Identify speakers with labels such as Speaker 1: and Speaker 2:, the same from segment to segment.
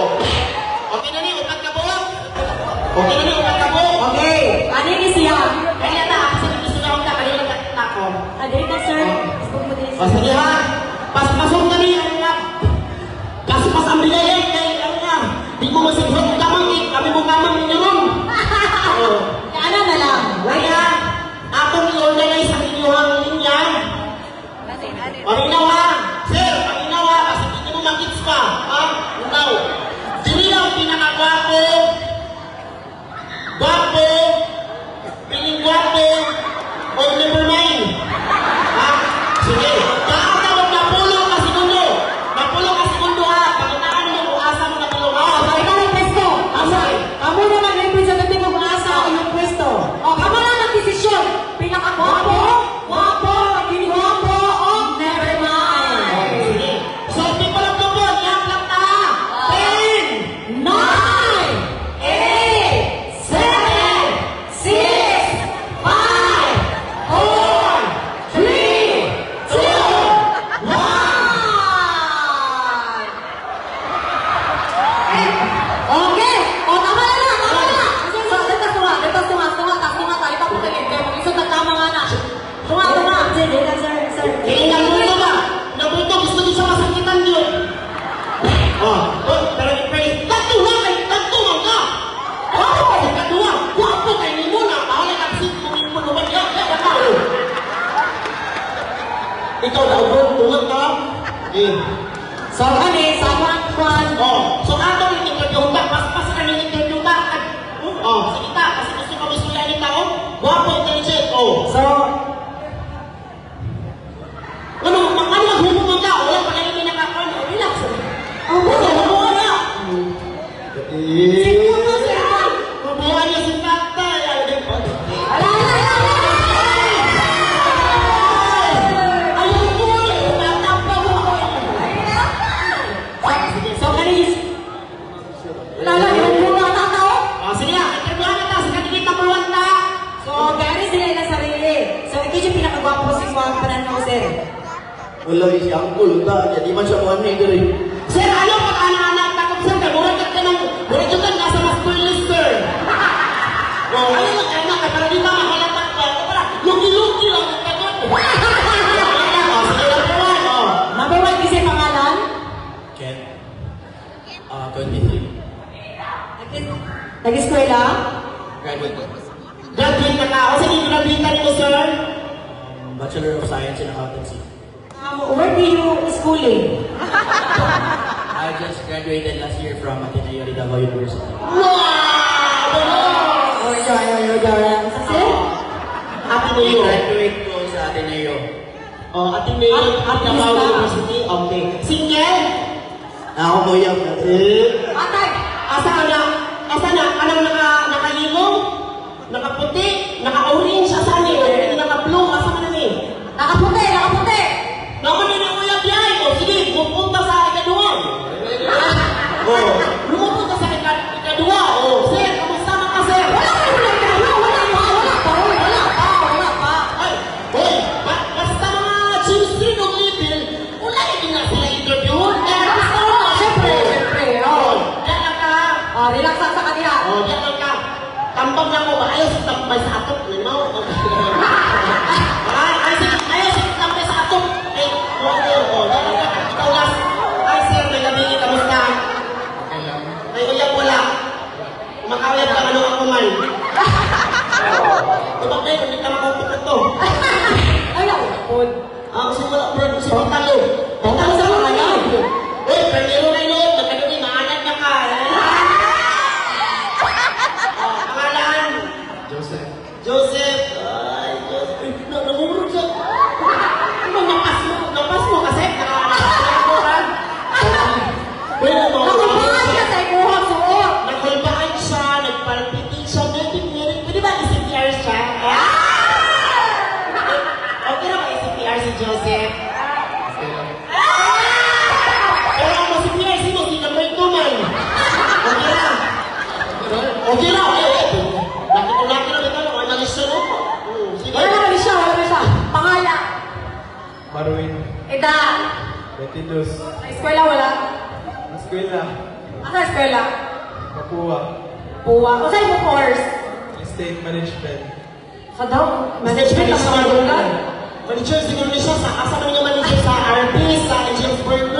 Speaker 1: Okay na ni, upat ka po? Okay na ni, upat ka po?
Speaker 2: Okay. Ano ni siya?
Speaker 1: Kaya na, kasi gusto na akong kanina na ako.
Speaker 2: Dali na, sir.
Speaker 1: O sige ha, pasok na ni, ano nga. Pas ang bilayan, kaya ano nga. Di mo masigurot mo kamang, kami mo kamang ninyo ron.
Speaker 2: Ano na lang?
Speaker 1: Kaya, akong i-organize ang inyong linya. Paminaw ha. Sir, paminaw ha, kasi hindi mo makits pa. Ha? Ikaw. Sino lang pinakagwapo? Gwapo? Piling gwapo? O never mind? Ha? Sige. Kakatawag na pulong ka segundo. Napulong ka segundo ha. Pakitaan mo kung asa mo napulong ha.
Speaker 2: Sorry ka ng pwesto. Kamu naman representative kung asa ang iyong pwesto. O, kamu na mag-desisyon. Pinakagwapo, gwapo, gwapo, o never mind.
Speaker 1: Sige. So, people of the board, iyak lang ta. 10,
Speaker 2: 9, 8, 7, 6, 5, 4, 3, 2, 1. Okay. O, tama na. So, dito tunga tayo pa pagkalit kayo. Mag-isot na tama nga na. Tunga. Sir.
Speaker 1: Eh, nabulto ba? Nabulto, gusto din siya masakitan yun. Pero i-praise. Tatuwa ka! Tatuwa! Guwapo kayo ni Muna. Mahalay ka kasi kung mo naman yan. Ikaw na, tungan ka.
Speaker 2: So, kami, sa one.
Speaker 1: So ato yung interview ba? Pas ka ng interview ba? Sige ta, kasi gusto ka gusto yan tao. Guwapo, intelligent.
Speaker 2: So,
Speaker 1: Ano maghuhuman ka? Wala pa kayo may nakakon. Relax. Hubuhan na.
Speaker 2: siguro, sir.
Speaker 1: Hubuhan niya si Kata. Ayaw ko eh. Tatapa ko
Speaker 2: So, kani, yung mga tao.
Speaker 1: sige na, interviewan na ta. Sige, hindi ka mawanta.
Speaker 2: So, gani sila na sarili. So, ito yung pinakagwapo sa mga pananaw, sir.
Speaker 3: Wala si Uncle ta, jadi man siya mo ani diri.
Speaker 1: Sir, ano pag anak-anak takot sir? Murag ka ng murag ka nasa master list, sir. Ano lang anak ka para di ba mahalatak ka? Para lugi-lugi lang ang kagot. Sige lang po.
Speaker 2: Number 1 kasi pangalan.
Speaker 3: Ken. 23.
Speaker 2: Nag-eskwela.
Speaker 3: Graduate.
Speaker 1: Graduate ka ka. O sige, graduate mo, sir.
Speaker 3: Bachelor of Science in Accountancy.
Speaker 2: Where do you schooling?
Speaker 3: I just graduated last year from Ateneo Rizal University.
Speaker 1: Wow!
Speaker 2: Oh, yun. Sir?
Speaker 1: Ateneo.
Speaker 3: Graduate ko sa Ateneo.
Speaker 1: Ateneo. Davao University. Okay. Single?
Speaker 3: Ako mo yung
Speaker 2: Atay!
Speaker 1: Asa na? Anong nakahilong? Nakaputi? Naka-orange? Asa ni? Naka-blue? Asa ka na ni?
Speaker 2: Nakaputi!
Speaker 1: Naman din ang uyab yan. O sige, pupunta sa ikaduwa. Lumupunta sa ikaduwa. O, sir, kamusta man ka, sir?
Speaker 2: Wala pa!
Speaker 1: Ay, hoy, basta mga chemistry ng level, wala din na sila interview. Basta mo.
Speaker 2: Siyempre.
Speaker 1: Diyan lang ka.
Speaker 2: Relax lang sa kanila.
Speaker 1: Diyan lang ka. Tambang na mo ba? Ayaw sa tambay sa atok. Limaw. Ayaw sa tambay sa atok. Diyan lang ka. Ikaw last. Ay, sir, may labingin. Kamusta? May uyab wala. Makawayab ka ano ako man. Tubak na yun, hindi ka makapukot to.
Speaker 2: Ay, nakupod.
Speaker 1: Kasi wala bro, kasi pantalo. Pantalo sa mga yan. Uy, pernero na yun. Nagkagawin, maanad na ka. Pangalan? Joseph. Ay, Joseph. Namumurog siya. Ano, napas mo kasi. Nakakalakoran.
Speaker 2: Nakubahan ka sa ikuhang suot.
Speaker 1: Nakulbaan siya, nagpalpitin siya. Pwede ba i-CPR siya? Okay na ba i-CPR si Joseph? Pero ang CPR si mo, sinamay ko man. Okay na. Okay na. Laki na ito. Analis na no? Sige.
Speaker 2: Wala na siya. Pangalan.
Speaker 3: Marwin.
Speaker 2: Edad.
Speaker 3: 22.
Speaker 2: Sa eskwela wala.
Speaker 3: Eskwela.
Speaker 2: Asa eskwela?
Speaker 4: Kapua.
Speaker 2: Puwa. Kung sa'yo mo course?
Speaker 4: Estate management.
Speaker 2: Sa daw?
Speaker 1: Management
Speaker 2: Management
Speaker 1: sa
Speaker 2: ang
Speaker 1: mga
Speaker 2: magulang.
Speaker 1: Manager siguro niya siya sa asa man yung manager sa RP, sa James Burton.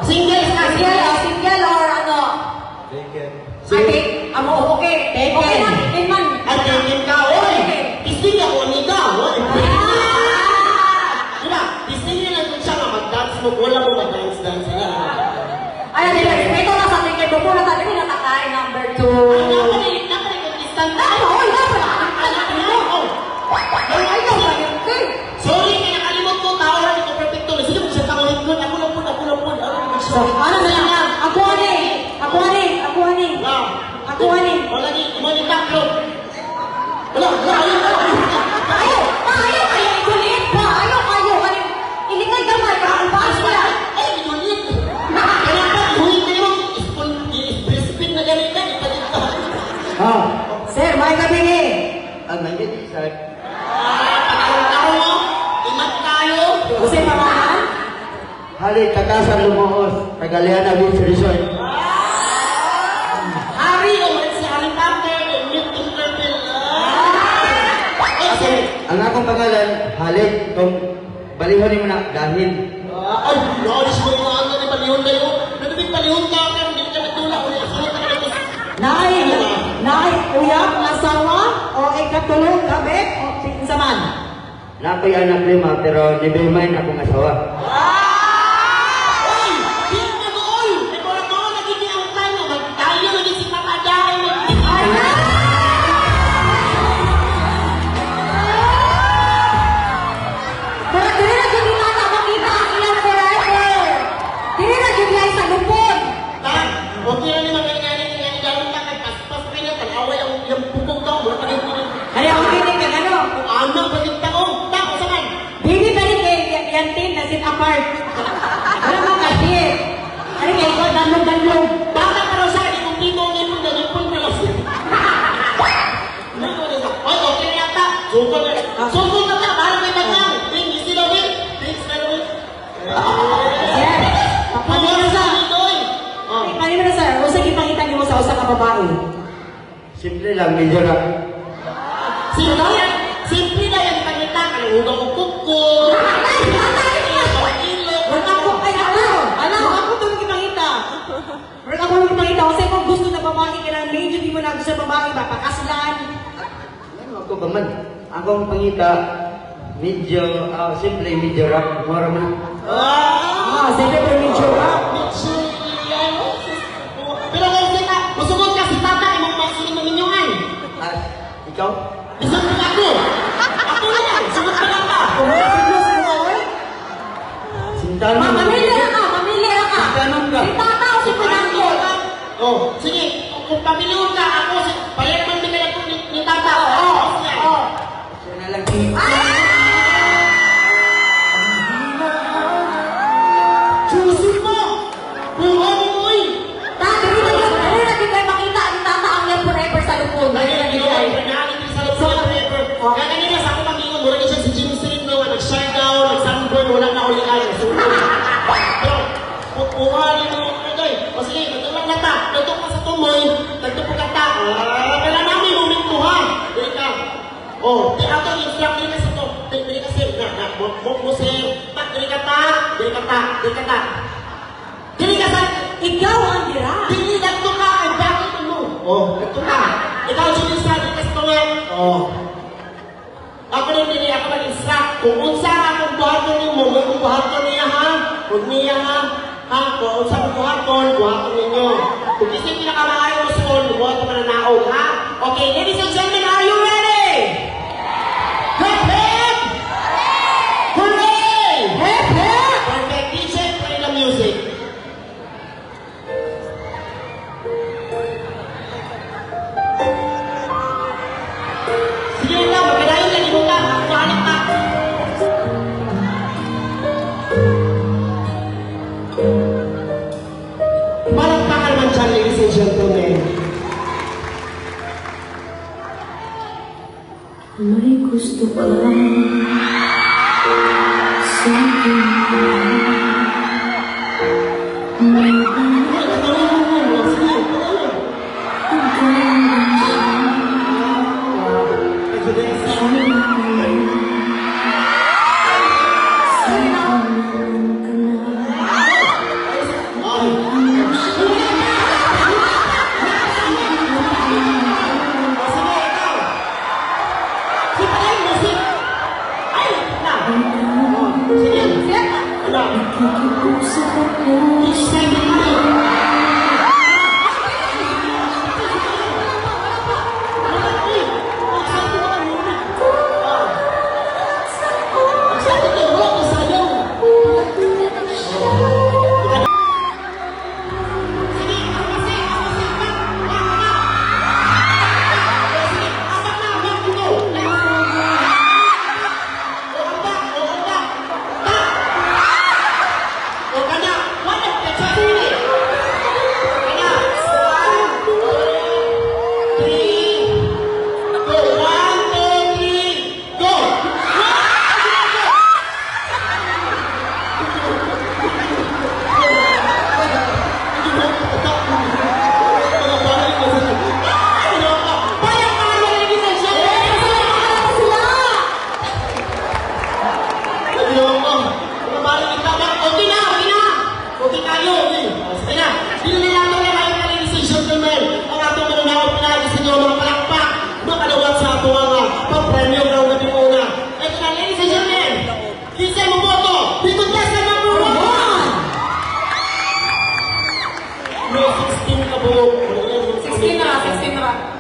Speaker 1: Single ka,
Speaker 2: Single or ano?
Speaker 4: Taken.
Speaker 2: Ate, amo okay.
Speaker 1: Taken.
Speaker 2: Okay na, taken man.
Speaker 1: At taken ka, oy! Ising ako ni ka, oy! Diba? Ising niya lang kung siya nga mag-dance mo, wala mo mag-dance-dance.
Speaker 2: Ay, ito na sa ticket mo na tayo natakay, number 2.
Speaker 1: Nakapag-consistent na.
Speaker 2: Ano? Oy, dapat
Speaker 1: Sorry, kaya nakalimot ko, tao na ito perfecto. Sige, kung siya tanguhin ko, ako lang po.
Speaker 2: So, ano na lang? Ako ani.
Speaker 1: Wala ni, umani taklo. Wala, ayun.
Speaker 2: Ayaw kayo, ikulit pa. Ayaw kayo. Ilikay gamay, kakalpaas ko lang.
Speaker 1: Ay, inulit. Kaya pa, inulit na yung spin na ganito.
Speaker 2: Oh, sir, may gabi ni.
Speaker 3: Ang nangyay, sir.
Speaker 1: Pagkakaroon mo, imat tayo.
Speaker 2: Kasi pamahan?
Speaker 3: Halik, Katasan Lumahos, Tagaliana Beach Resort.
Speaker 1: Hari, si Hari Carter, Nick Tinkerville.
Speaker 3: Ako, ang akong pangalan, Halik, kung balihon mo na dahil.
Speaker 1: Ay, naalis mo yung ano ni Palihon na yun. Nagabing Palihon ka, pero hindi ka nagtula. Sunod na ka
Speaker 2: Nay, uyap, asawa, o ikatulong, gabi, o pinsaman.
Speaker 3: Nakoy anak 5, pero nibimay na akong asawa.
Speaker 1: Oy! Hindi na doon! May mga nagiging ang tayo. Magtayo na din si Papa Jai.
Speaker 2: Pero dili na dyan nila na makita ang ilang forever. Dili na dyan nila sa lupon.
Speaker 1: Tan, okay na naman kaya nga ni Gawin ka kay paspas pa niya. Tag-away ang pupog daw. Wala pa rin po.
Speaker 2: Kaya ako kinig ka ano?
Speaker 1: Anang palit ka oh. Tako sa man.
Speaker 2: Baby pa rin kay yan team na sit apart. Wala mo kasi. Ano kay ko, danlog-danlog.
Speaker 1: Bata ka raw sa akin kung dito ang ipon na ipon na lang. Oy, okay na yata. Sukol na. Sukol na ka. Parang may bagang. Thanks na rin.
Speaker 2: Yes.
Speaker 1: Ano na sa doy?
Speaker 2: Kanina na sir, kung sige pakita niyo mo sa usa ka babae.
Speaker 3: Simple lang, medyo lang.
Speaker 1: Simple yan. Simple na yan. Pagkita ka ng ugang ko kuko.
Speaker 2: Wala ako, ay ano, ako tulong ipangita. Wala ako tulong ipangita kasi kung gusto na babae ka lang, medyo di mo na gusto babae ba, pakaslan.
Speaker 3: Ano ako ba man? Akong pangita, medyo, simple, medyo rock, mura man.
Speaker 2: Sige, pero medyo ba?
Speaker 1: Pero kung sila, masugod ka si tata, imong masili maminyungan.
Speaker 3: Ikaw?
Speaker 1: Isang ko ako. Ako na yan. Sugod ka lang ka.
Speaker 2: Kung serious mo, oy.
Speaker 3: Sintanon mo.
Speaker 2: Mamili ka.
Speaker 3: Sintanon ka.
Speaker 2: Si tata o si pinangko?
Speaker 1: Oh, sige. Kung pamilyon ka, ako, pala naman bigay ako ni tata.
Speaker 3: Siya na lang.
Speaker 1: Susun mo. Buha mo mo eh.
Speaker 2: Dati rin na din kayo makita ni tata ang yan forever sa lupon. Dati na din kayo.
Speaker 1: Kaya kanina sa ako mag-ingon, mura niya siya si Jim Street no, nag-shine down, nag-sunburn, wala na ulian. Pero, kukuhanin mo, okay, o sige, nagtulang na ta, nagtuk ka sa tumoy, nagtupok ka ta, kaya namin momento ha, dili ka. Oh, di ato instruct dili ka sa to, dili ka sir, mo sir, dili ka ta, dili ka ta, dili ka ta. Dili ka sa,
Speaker 2: Ikaw ang dira.
Speaker 1: dili nagtuk ka, ay bakit mo? Oh, nagtuk ka. Ikaw dili sa, dili ka sa tumoy. Oh. Ako rin dili ako mag-instruct. Kung unsa akong buhaton ninyo, kung buhaton niya ha, kung niya ha, kung unsa akong buhaton ninyo. Kung isip pinakamaayo mo soon, buhaton na naog, ha? Okay, ladies and gentlemen, are you ready? Hip hip! Hooray!
Speaker 2: Hep, hep.
Speaker 1: Perfect. DJ, play the music. Sige lang, magkadayon na, ibo ka, mahanap ka. Palakpakan naman dyan, ladies and gentlemen.
Speaker 5: May gusto ka sa akin. Nakikipusok ako.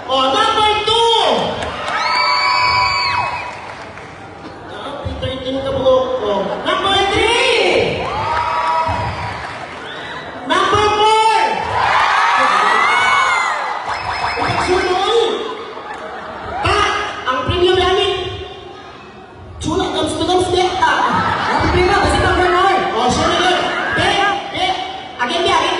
Speaker 1: Oh, number 2! 13 ka buhok. Oh. Number 3! Number 4! Sunod! Ang premium namin. Chula, gams dia.
Speaker 2: Ang prima, kasi pag ganon.
Speaker 1: Oh, sunod. Again,